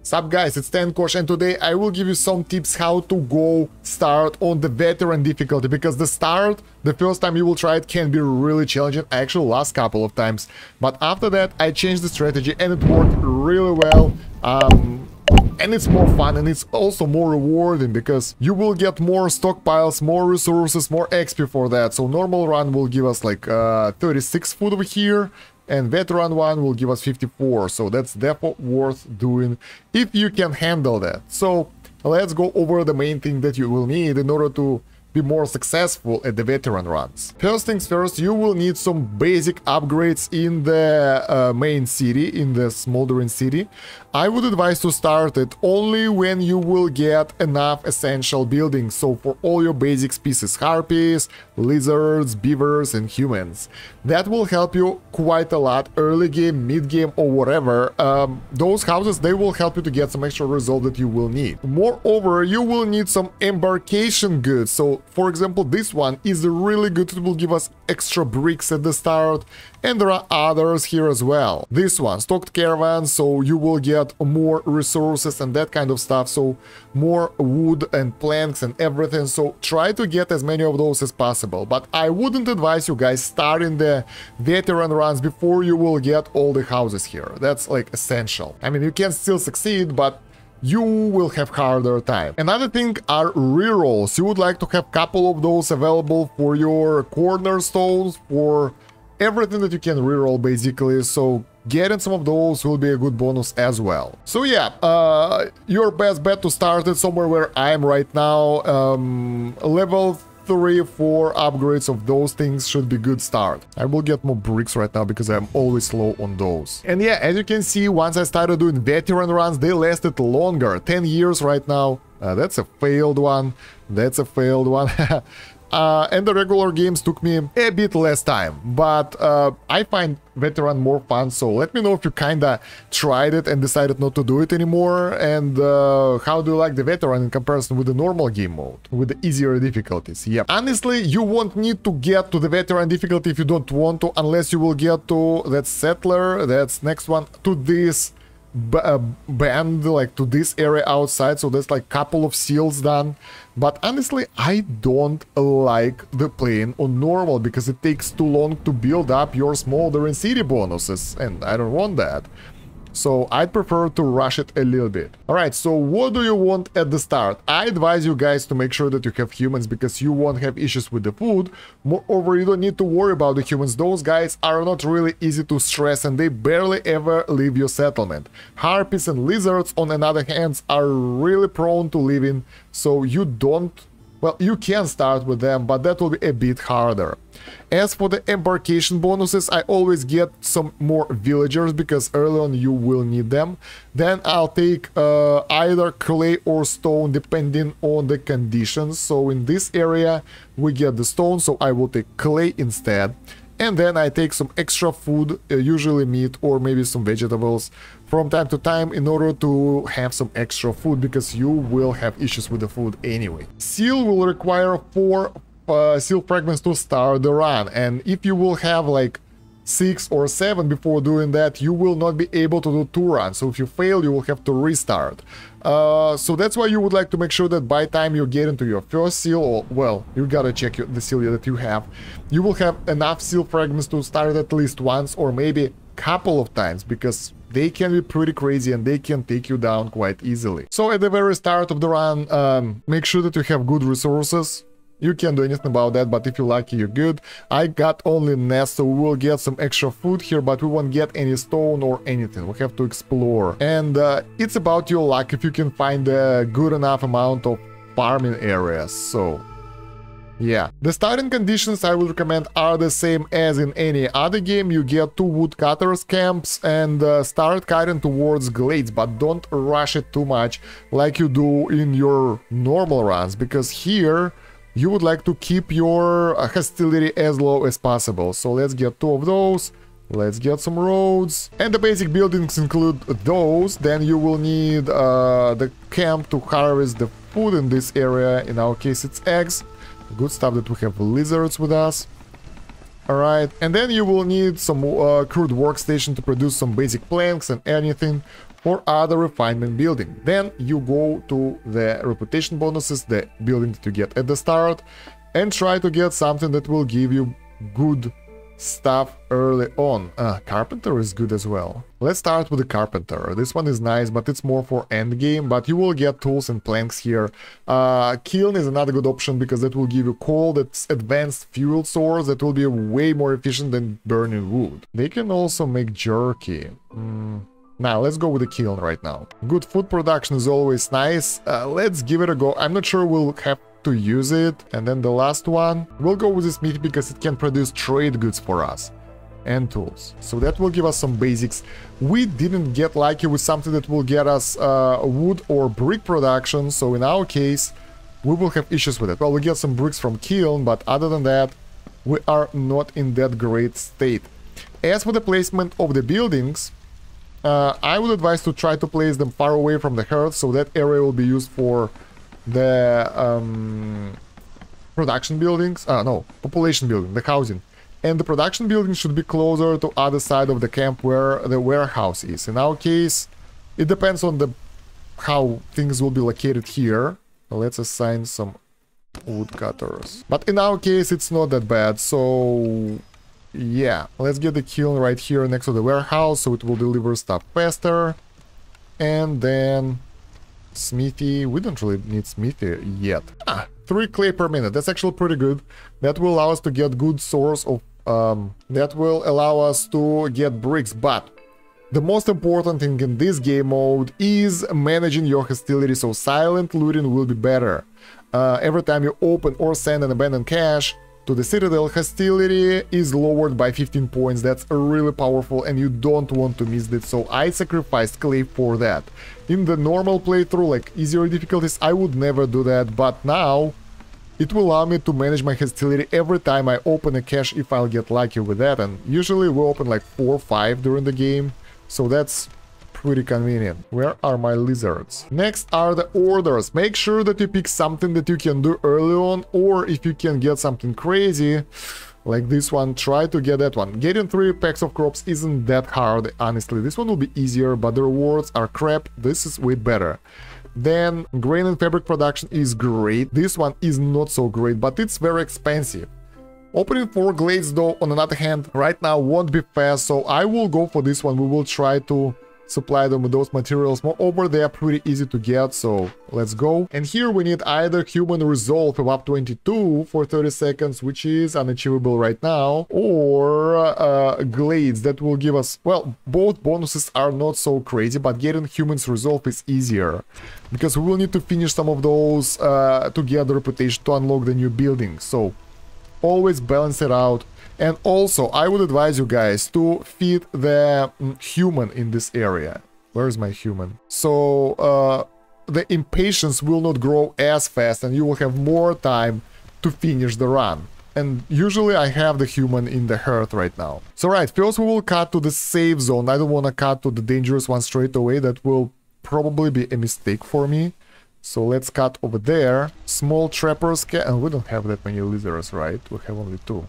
Sup guys, it's Kosh, and today I will give you some tips how to go start on the veteran difficulty, because the start, the first time you will try it, can be really challenging. I actually lost a couple of times, but after that I changed the strategy and it worked really well. And it's more fun, and it's also more rewarding because you will get more stockpiles, more resources, more XP for that. So normal run will give us like 36 food over here, and veteran one will give us 54. So that's definitely worth doing if you can handle that. So let's go over the main thing that you will need in order to be more successful at the veteran runs. First things first, you will need some basic upgrades in the main city, in the smoldering city. I would advise to start it only when you will get enough essential buildings, so for all your basic species, harpies, lizards, beavers and humans. That will help you quite a lot early game, mid game or whatever. Those houses, they will help you to get some extra result that you will need. Moreover, you will need some embarkation goods. So for example, this one is really good. It will give us extra bricks at the start, and there are others here as well. This one, stocked caravans, so you will get more resources and that kind of stuff, so more wood and planks and everything. So try to get as many of those as possible, but I wouldn't advise you guys starting the veteran runs before you will get all the houses here. That's like essential. I mean, you can still succeed, but you will have harder time. Another thing are rerolls. You would like to have a couple of those available for your cornerstones, for everything that you can reroll basically. So getting some of those will be a good bonus as well. So yeah, your best bet to start it somewhere where I am right now. Level 3, 4 upgrades of those things should be good start. I will get more bricks right now because I'm always low on those. And yeah, as you can see, once I started doing veteran runs, they lasted longer. 10 years right now. That's a failed one. That's a failed one. And the regular games took me a bit less time, but I find veteran more fun. So let me know if you kinda tried it and decided not to do it anymore, and how do you like the veteran in comparison with the normal game mode, with the easier difficulties. Yep. Honestly, you won't need to get to the veteran difficulty if you don't want to, unless you will get to that settler, that's next one, to this band, like to this area outside. So there's like couple of seals done, but honestly I don't like the playing on normal because it takes too long to build up your smoldering city bonuses, and I don't want that. So I'd prefer to rush it a little bit. Alright, so what do you want at the start? I advise you guys to make sure that you have humans, because you won't have issues with the food. Moreover, you don't need to worry about the humans. Those guys are not really easy to stress, and they barely ever leave your settlement. Harpies and lizards, on the other hand, are really prone to leaving, so you don't... well, you can start with them, but that will be a bit harder. As for the embarkation bonuses, I always get some more villagers because early on you will need them. Then I'll take either clay or stone depending on the conditions. So in this area we get the stone, so I will take clay instead. And then I take some extra food, usually meat or maybe some vegetables from time to time, in order to have some extra food, because you will have issues with the food anyway. Seal will require 4 seal fragments to start the run, and if you will have like 6 or 7 before doing that, you will not be able to do 2 runs. So if you fail, you will have to restart. So that's why you would like to make sure that by time you get into your first seal, or well, you gotta check the seal that you have, you will have enough seal fragments to start at least once or maybe couple of times, because they can be pretty crazy and they can take you down quite easily. So at the very start of the run, make sure that you have good resources. You can't do anything about that, but if you're lucky, you're good. I got only nest, so we will get some extra food here, but we won't get any stone or anything. We have to explore. And it's about your luck if you can find a good enough amount of farming areas. So yeah, the starting conditions I would recommend are the same as in any other game. You get 2 woodcutters camps and start cutting towards glades, but don't rush it too much like you do in your normal runs, because here you would like to keep your hostility as low as possible. So let's get 2 of those. Let's get some roads. And the basic buildings include those. Then you will need the camp to harvest the food in this area. In our case, it's eggs. Good stuff that we have lizards with us. Alright, and then you will need some crude workstation to produce some basic planks and anything for other refinement building. Then you go to the reputation bonuses, the building that you get at the start, and try to get something that will give you good stuff early on. Carpenter is good as well. Let's start with the carpenter. This one is nice, but it's more for end game, but you will get tools and planks here. Kiln is another good option because that will give you coal, that's advanced fuel source that will be way more efficient than burning wood. They can also make jerky. Now let's go with the kiln right now. Good food production is always nice. Let's give it a go. I'm not sure we'll have to use it. And then the last one, we'll go with the smith because it can produce trade goods for us and tools. So that will give us some basics. We didn't get lucky with something that will get us wood or brick production. So in our case, we will have issues with it. Well, we get some bricks from kiln, but other than that, we are not in that great state. As for the placement of the buildings, I would advise to try to place them far away from the hearth, so that area will be used for the production buildings. No, population building, the housing. And the production building should be closer to other side of the camp where the warehouse is. In our case, it depends on how things will be located here. Let's assign some woodcutters. But in our case, it's not that bad, so yeah, let's get the kiln right here next to the warehouse, so it will deliver stuff faster. And then smithy, we don't really need smithy yet. 3 clay per minute, that's actually pretty good. That will allow us to get good source of that will allow us to get bricks. But the most important thing in this game mode is managing your hostility, so silent looting will be better. Every time you open or send an abandoned cache to the citadel, hostility is lowered by 15 points. That's really powerful and you don't want to miss it, so I sacrificed clay for that. In the normal playthrough, like easier difficulties, I would never do that, but now it will allow me to manage my hostility every time I open a cache if I'll get lucky with that, and usually we open like 4 or 5 during the game, so that's pretty convenient. Where are my lizards? Next are the orders. Make sure that you pick something that you can do early on, or if you can get something crazy like this one, try to get that one. Getting 3 packs of crops isn't that hard, honestly. This one will be easier, but the rewards are crap. This is way better. Then grain and fabric production is great. This one is not so great, but it's very expensive. Opening 4 glades though, on the other hand, right now won't be fast, so I will go for this one. We will try to supply them with those materials. Moreover, they are pretty easy to get, so let's go. And here we need either human resolve of up 22 for 30 seconds, which is unachievable right now, or glades that will give us, well, both bonuses are not so crazy, but getting humans resolve is easier because we will need to finish some of those to get the reputation to unlock the new buildings, so always balance it out. And also, I would advise you guys to feed the human in this area. Where is my human? So, the impatience will not grow as fast and you will have more time to finish the run. And usually I have the human in the hearth right now. So right, first we will cut to the safe zone. I don't want to cut to the dangerous one straight away. That will probably be a mistake for me. So let's cut over there. Small trappers can... And we don't have that many lizards, right? We have only 2.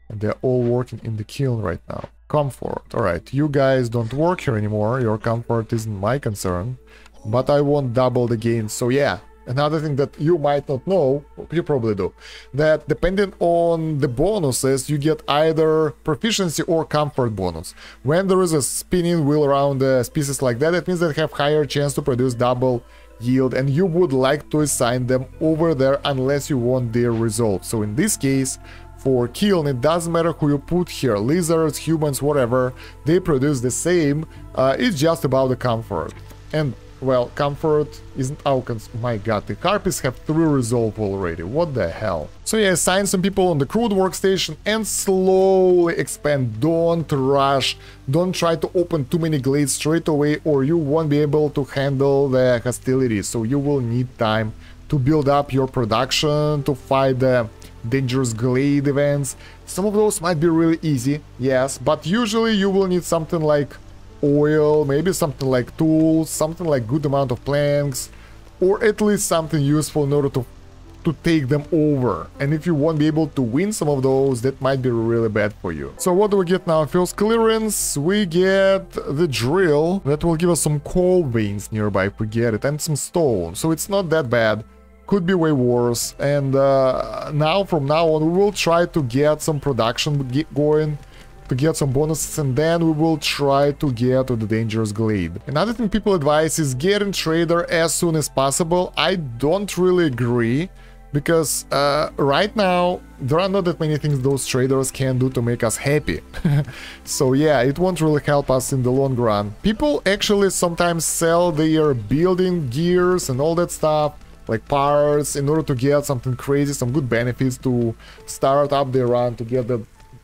And they're all working in the kiln right now. Comfort. Alright, you guys don't work here anymore. Your comfort isn't my concern. But I won't double the gains. So yeah, another thing that you might not know, you probably do, that depending on the bonuses, you get either proficiency or comfort bonus. When there is a spinning wheel around the species like that, it means they have higher chance to produce double yield, and you would like to assign them over there unless you want their resolve. So in this case, for kiln, it doesn't matter who you put here, lizards, humans, whatever, they produce the same. It's just about the comfort. And well, comfort isn't our my god, the harpies have 3 resolve already, what the hell. So yeah, assign some people on the crude workstation and slowly expand. Don't rush, don't try to open too many glades straight away or you won't be able to handle the hostility. So you will need time to build up your production, to fight the dangerous glade events. Some of those might be really easy, yes, but usually you will need something like oil, maybe something like tools, something like good amount of planks, or at least something useful in order to to take them over. And if you won't be able to win some of those, that might be really bad for you. So what do we get now? First clearance, we get the drill. That will give us some coal veins nearby if we get it, and some stone. So it's not that bad. Could be way worse. And now, from now on, we will try to get some production going, to get some bonuses, and then we will try to get to the dangerous glade. Another thing people advise is getting trader as soon as possible. I don't really agree, because right now there are not that many things those traders can do to make us happy. So yeah, it won't really help us in the long run. People actually sometimes sell their building gears and all that stuff, like parts, in order to get something crazy, some good benefits to start up their run, to get the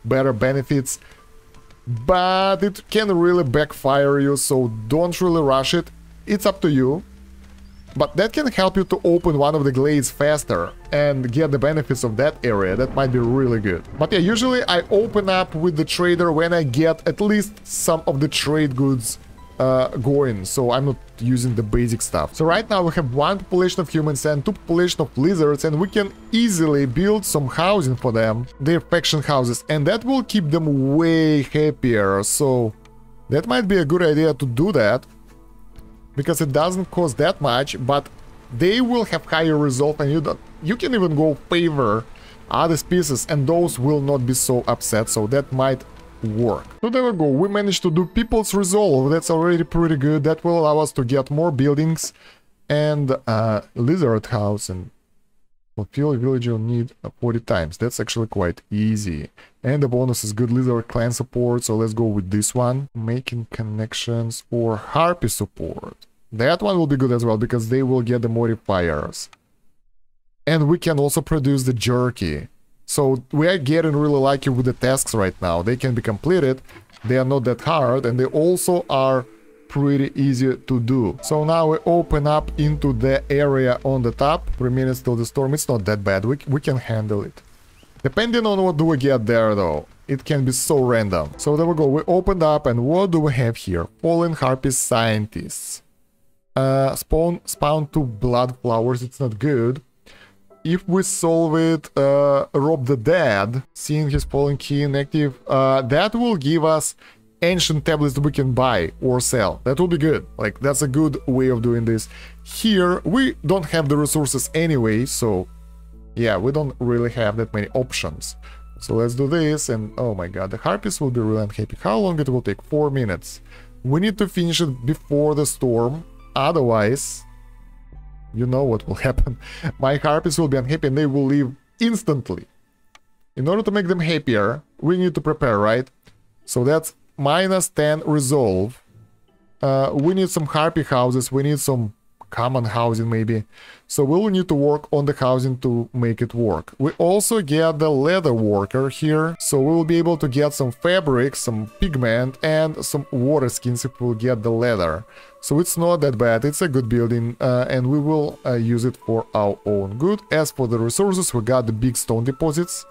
better benefits. But it can really backfire you, so don't really rush it. It's up to you. But that can help you to open one of the glades faster and get the benefits of that area. That might be really good. But yeah, usually I open up with the trader when I get at least some of the trade goods going, so I'm not using the basic stuff. So right now we have 1 population of humans and 2 population of lizards, and we can easily build some housing for them, their faction houses, and that will keep them way happier. So that might be a good idea to do that, because it doesn't cost that much, but they will have higher resolve, and you can even go favor other species, and those will not be so upset, so that might work. So there we go, we managed to do people's resolve. That's already pretty good. That will allow us to get more buildings and lizard house, and fulfill villager need 40 times. That's actually quite easy. And the bonus is good lizard clan support, so let's go with this one. Making connections or harpy support. That one will be good as well, because they will get the modifiers. And we can also produce the jerky. So we are getting really lucky with the tasks right now. They can be completed, they are not that hard, and they also are pretty easy to do. So now we open up into the area on the top. 3 minutes till the storm. It's not that bad, we can handle it. Depending on what do we get there though, it can be so random. So there we go, we opened up, and what do we have here? Fallen harpy scientists. Spawn 2 blood flowers, it's not good. If we solve it, rob the dead, seeing his fallen key inactive, that will give us ancient tablets that we can buy or sell. That will be good. Like, that's a good way of doing this. Here, we don't have the resources anyway, so yeah, we don't really have that many options. So let's do this, and oh my god, the harpies will be really unhappy. How long it will take? 4 minutes. We need to finish it before the storm, otherwise, you know what will happen. My harpies will be unhappy and they will leave instantly. In order to make them happier, we need to prepare, right? So that's -10 resolve. We need some harpy houses, we need some common housing maybe. So we'll need to work on the housing to make it work. We also get the leather worker here, so we will be able to get some fabric, some pigment, and some water skins if we'll get the leather. So it's not that bad, it's a good building, and we will use it for our own good. As for the resources, we got the big stone deposits.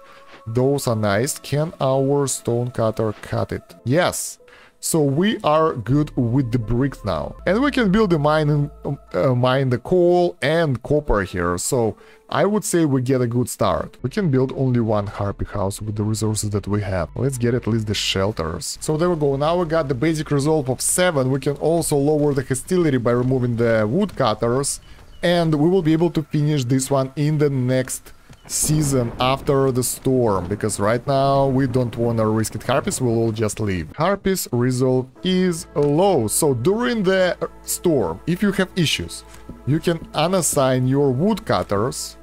Those are nice. Can our stone cutter cut it? Yes. So we are good with the bricks now. And we can build a mine and mine the coal and copper here. So I would say we get a good start. We can build only 1 harpy house with the resources that we have. Let's get at least the shelters. So there we go. Now we got the basic resolve of 7. We can also lower the hostility by removing the woodcutters. And we will be able to finish this one in the next season after the storm, because right now we don't want to risk it. Harpies will all just leave. Harpies resolve is low, so during the storm, if you have issues, you can unassign your woodcutters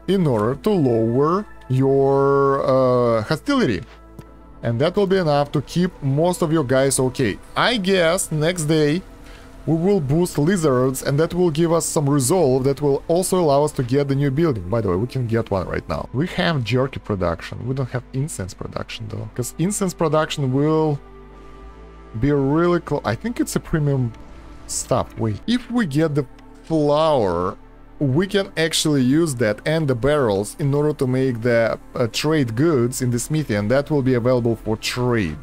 in order to lower your hostility, and that will be enough to keep most of your guys okay. I guess next day we will boost lizards, and that will give us some resolve that will also allow us to get the new building. By the way, we can get one right now. We have jerky production. We don't have incense production though, because incense production will be really close. I think it's a premium stuff. Wait, if we get the flour, we can actually use that and the barrels in order to make the trade goods in the smithy, and that will be available for trade.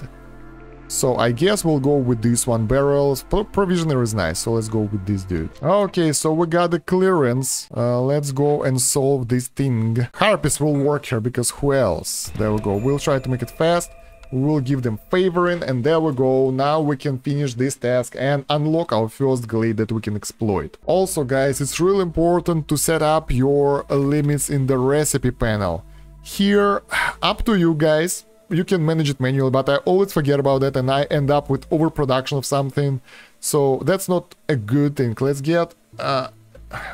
So I guess we'll go with this one. Barrels. Provisioner is nice, so let's go with this dude. Okay, so we got the clearance. Let's go and solve this thing. Harpies will work here, because who else? There we go. We'll try to make it fast. We will give them favoring, and there we go. Now we can finish this task and unlock our first glade that we can exploit. Also, guys, it's really important to set up your limits in the recipe panel. Here, up to you guys. You can manage it manually, but I always forget about that and I end up with overproduction of something. So that's not a good thing. Let's get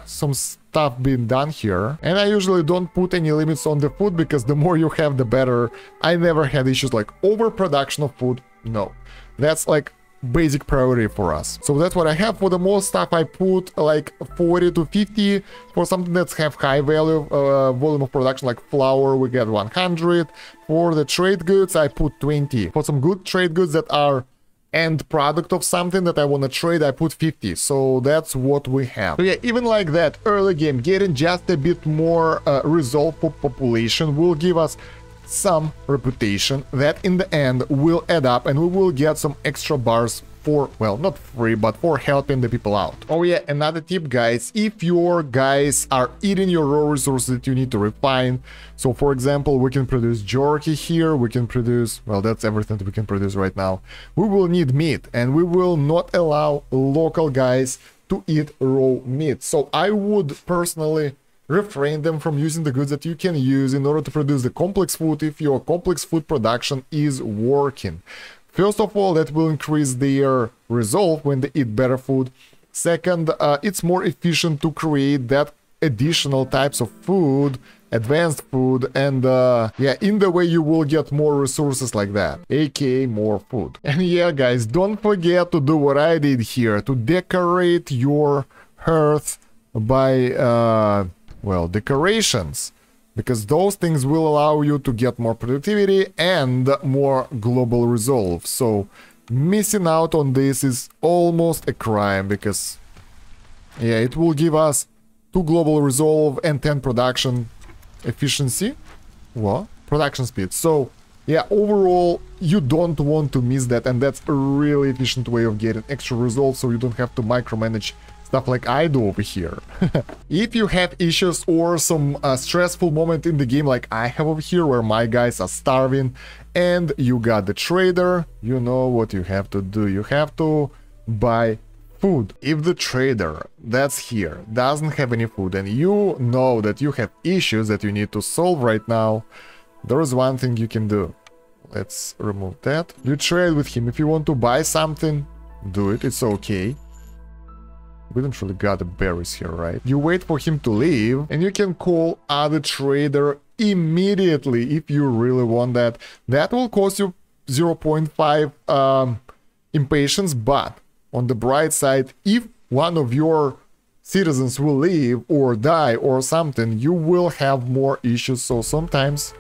some stuff being done here. And I usually don't put any limits on the food, because the more you have, the better. I never had issues like overproduction of food. No, that's like basic priority for us. So that's what I have. For the most stuff I put like 40 to 50. For something that's have high value volume of production like flour, we get 100. For the trade goods I put 20. For some good trade goods that are end product of something that I want to trade, I put 50. So that's what we have. So yeah, even like that, early game, getting just a bit more resolve for population will give us some reputation that in the end will add up, and we will get some extra bars for, well, not free, but for helping the people out. Oh yeah, another tip, guys, if your guys are eating your raw resources that you need to refine, so for example, we can produce jerky here, we can produce, well, that's everything that we can produce right now. We will need meat, and we will not allow local guys to eat raw meat. So I would personally refrain them from using the goods that you can use in order to produce the complex food if your complex food production is working. First of all, that will increase their resolve when they eat better food. Second, it's more efficient to create that additional types of food, advanced food, and yeah, in the way you will get more resources like that, aka more food. And yeah, guys, don't forget to do what I did here, to decorate your hearth by well, decorations, because those things will allow you to get more productivity and more global resolve. So missing out on this is almost a crime, because yeah, it will give us 2 global resolve and 10 production efficiency. What? Production speed. So yeah, overall you don't want to miss that, and that's a really efficient way of getting extra resolve, so you don't have to micromanage stuff like I do over here. If you have issues or some stressful moment in the game like I have over here, where my guys are starving and you got the trader, you know what you have to do. You have to buy food. If the trader that's here doesn't have any food, and you know that you have issues that you need to solve right now, there is one thing you can do. Let's remove that. You trade with him. If you want to buy something, do it. It's okay. We don't really got the berries here, right? You wait for him to leave, and you can call other trader immediately if you really want that. That will cost you 0.5 impatience, but on the bright side, if one of your citizens will leave or die or something, you will have more issues. So sometimes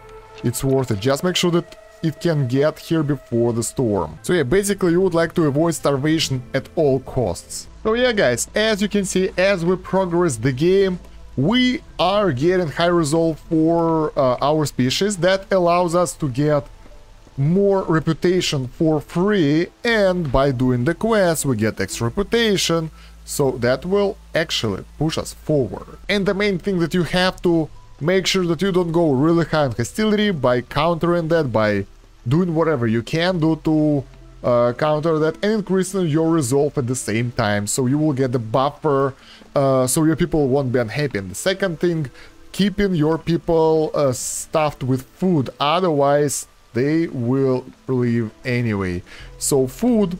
it's worth it. Just make sure that it can get here before the storm. So yeah, basically you would like to avoid starvation at all costs. So yeah, guys, as you can see, as we progress the game, we are getting high resolve for our species. That allows us to get more reputation for free, and by doing the quests we get extra reputation, so that will actually push us forward. And the main thing that you have to make sure that you don't go really high on hostility by countering that, by doing whatever you can do to counter that, and increasing your resolve at the same time, so you will get the buffer, so your people won't be unhappy. And the second thing, keeping your people stuffed with food, otherwise they will leave anyway. So food,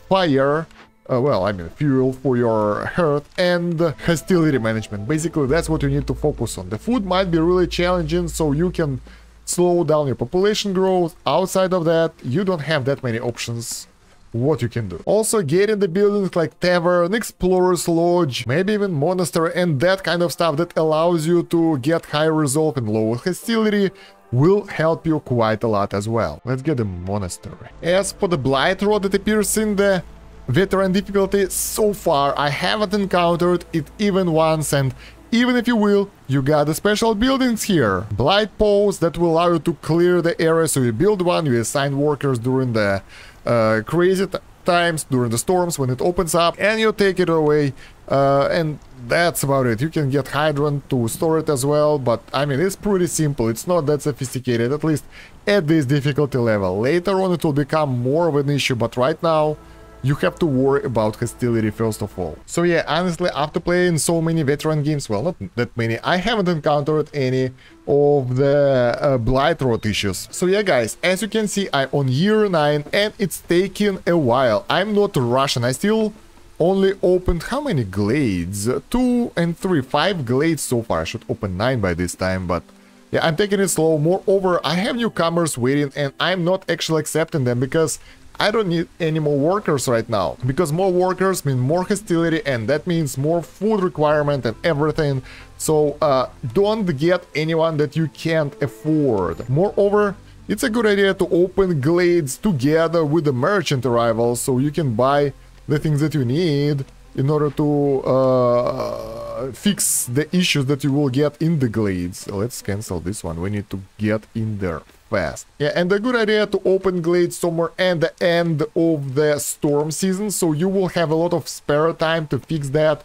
fire, well, I mean fuel for your hearth, and hostility management. Basically that's what you need to focus on. The food might be really challenging, so you can slow down your population growth. Outside of that, you don't have that many options what you can do. Also, getting the buildings like tavern, explorer's lodge, maybe even monastery, and that kind of stuff that allows you to get high resolve and lower hostility will help you quite a lot as well. Let's get a monastery. As for the Blightrot that appears in the veteran difficulty, so far I haven't encountered it even once, and even if you will, you got the special buildings here. Blight posts that will allow you to clear the area, so you build one, you assign workers during the crazy times during the storms when it opens up, and you take it away, and that's about it. You can get hydrant to store it as well, but I mean, it's pretty simple. It's not that sophisticated, at least at this difficulty level. Later on it will become more of an issue, but right now you have to worry about hostility first of all. So yeah, honestly, after playing so many veteran games, well, not that many, I haven't encountered any of the Blightrot issues. So yeah, guys, as you can see, I'm on year 9 and it's taking a while. I'm not rushing. I still only opened how many glades? 2 and 3, 5 glades so far. I should open 9 by this time, but yeah, I'm taking it slow. Moreover, I have newcomers waiting and I'm not actually accepting them because I don't need any more workers right now, because more workers mean more hostility, and that means more food requirement and everything. So don't get anyone that you can't afford. Moreover, it's a good idea to open glades together with the merchant arrival, so you can buy the things that you need in order to fix the issues that you will get in the glades. Let's cancel this one. We need to get in there fast. Yeah, and a good idea to open glades somewhere at the end of the storm season, so you will have a lot of spare time to fix that,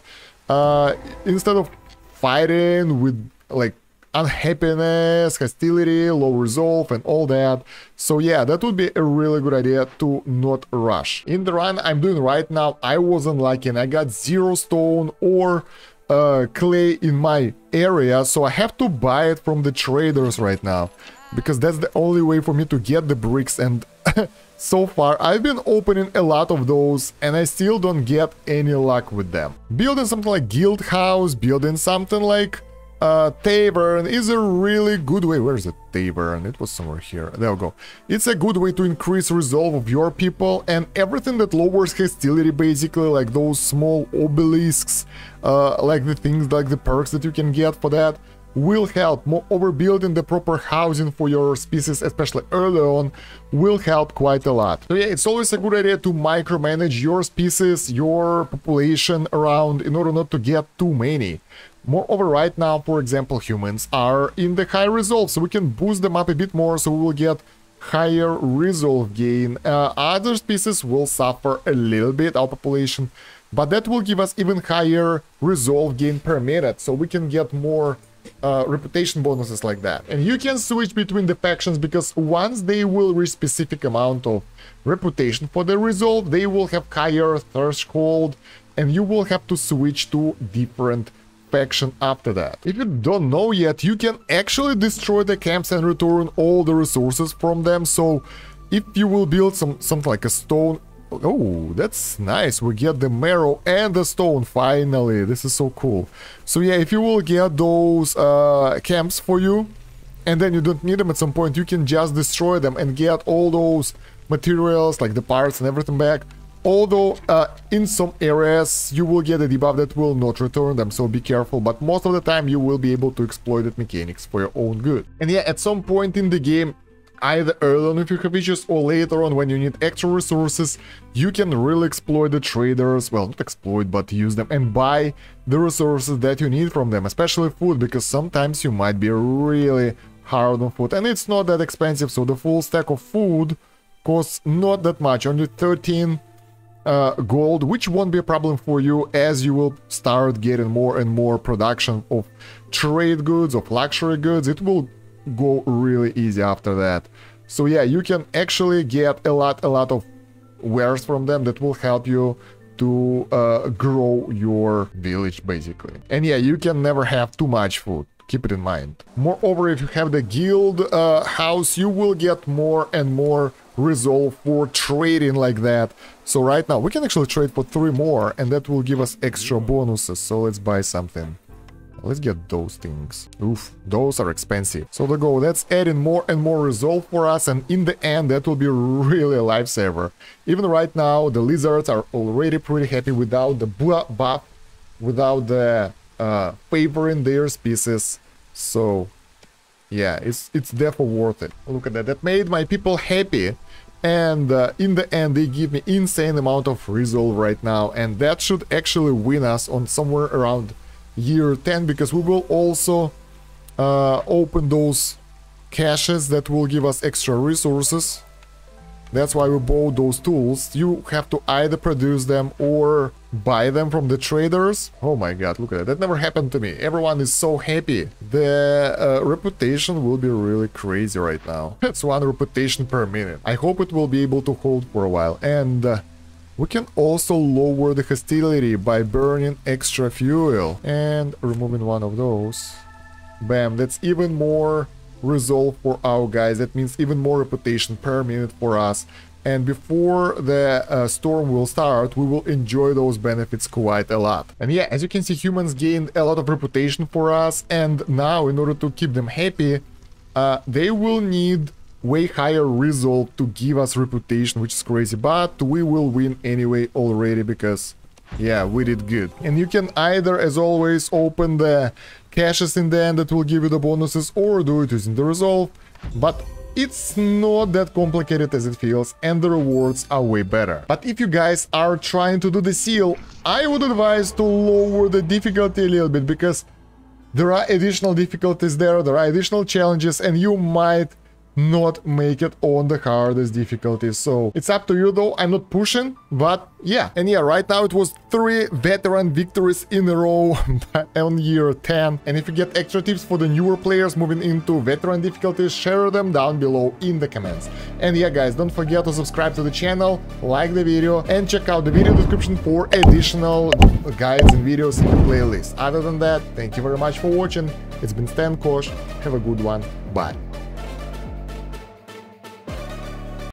instead of fighting with like unhappiness, hostility, low resolve and all that. So yeah, that would be a really good idea to not rush. In the run I'm doing right now, I wasn't lucky and I got 0 stone or clay in my area, so I have to buy it from the traders right now, because that's the only way for me to get the bricks. And so far I've been opening a lot of those and I still don't get any luck with them. Building something like guild house, building something like tavern is a really good way. Where's the tavern? It was somewhere here. There we go. It's a good way to increase resolve of your people, and everything that lowers hostility, basically, like those small obelisks, like the things like the perks that you can get for that, will help. Moreover, building the proper housing for your species, especially early on, will help quite a lot. So yeah, it's always a good idea to micromanage your species, your population around, in order not to get too many. Moreover, right now, for example, humans are in the high resolve, so we can boost them up a bit more, so we will get higher resolve gain. Other species will suffer a little bit, our population, but that will give us even higher resolve gain per minute, so we can get more reputation bonuses like that. And you can switch between the factions, because once they will reach specific amount of reputation for the resolve, they will have higher threshold, and you will have to switch to different faction after that. If you don't know yet, you can actually destroy the camps and return all the resources from them. So if you will build something like a stone, oh, that's nice, we get the marrow and the stone finally. This is so cool. So yeah, if you will get those camps for you and then you don't need them at some point, you can just destroy them and get all those materials like the parts and everything back. Although in some areas you will get a debuff that will not return them, so be careful, but most of the time you will be able to exploit that mechanics for your own good. And yeah, at some point in the game, either early on if you have issues or later on when you need extra resources, you can really exploit the traders, well, not exploit, but use them and buy the resources that you need from them, especially food, because sometimes you might be really hard on food and it's not that expensive, so the full stack of food costs not that much, only 13 gold, which won't be a problem for you as you will start getting more and more production of trade goods, of luxury goods. It will go really easy after that. So yeah, you can actually get a lot of wares from them that will help you to grow your village, basically. And yeah, you can never have too much food. Keep it in mind. Moreover, if you have the guild house, you will get more and more resolve for trading like that. So right now we can actually trade for 3 more and that will give us extra bonuses. So let's buy something. Let's get those things. Oof, those are expensive. So there go, that's adding more and more resolve for us, and in the end that will be really a lifesaver. Even right now the lizards are already pretty happy without the buff, without the favoring their species. So yeah, it's definitely worth it. Look at that, that made my people happy, and in the end they give me insane amount of resolve right now, and that should actually win us on somewhere around year 10, because we will also open those caches that will give us extra resources. That's why we bought those tools. You have to either produce them or buy them from the traders. Oh my god, look at that. That never happened to me. Everyone is so happy. The reputation will be really crazy right now. It's 1 reputation per minute. I hope it will be able to hold for a while. And we can also lower the hostility by burning extra fuel and removing one of those. Bam, that's even more resolve for our guys. That means even more reputation per minute for us. And before the storm will start, we will enjoy those benefits quite a lot. And yeah, as you can see, humans gained a lot of reputation for us. And now, in order to keep them happy, they will need way higher resolve to give us reputation, which is crazy. But we will win anyway already because, yeah, we did good. And you can either, as always, open the caches in the end that will give you the bonuses, or do it using the resolve. But it's not that complicated as it feels, and the rewards are way better. But if you guys are trying to do the seal, I would advise to lower the difficulty a little bit, because there are additional difficulties there are additional challenges, and you might not make it on the hardest difficulty. So it's up to you though. I'm not pushing, but yeah. And yeah, right now it was 3 veteran victories in a row on year 10. And if you get extra tips for the newer players moving into veteran difficulties, share them down below in the comments. And yeah guys, don't forget to subscribe to the channel, like the video, and check out the video description for additional guides and videos in the playlist. Other than that, thank you very much for watching. It's been Stan Kosh. Have a good one. Bye.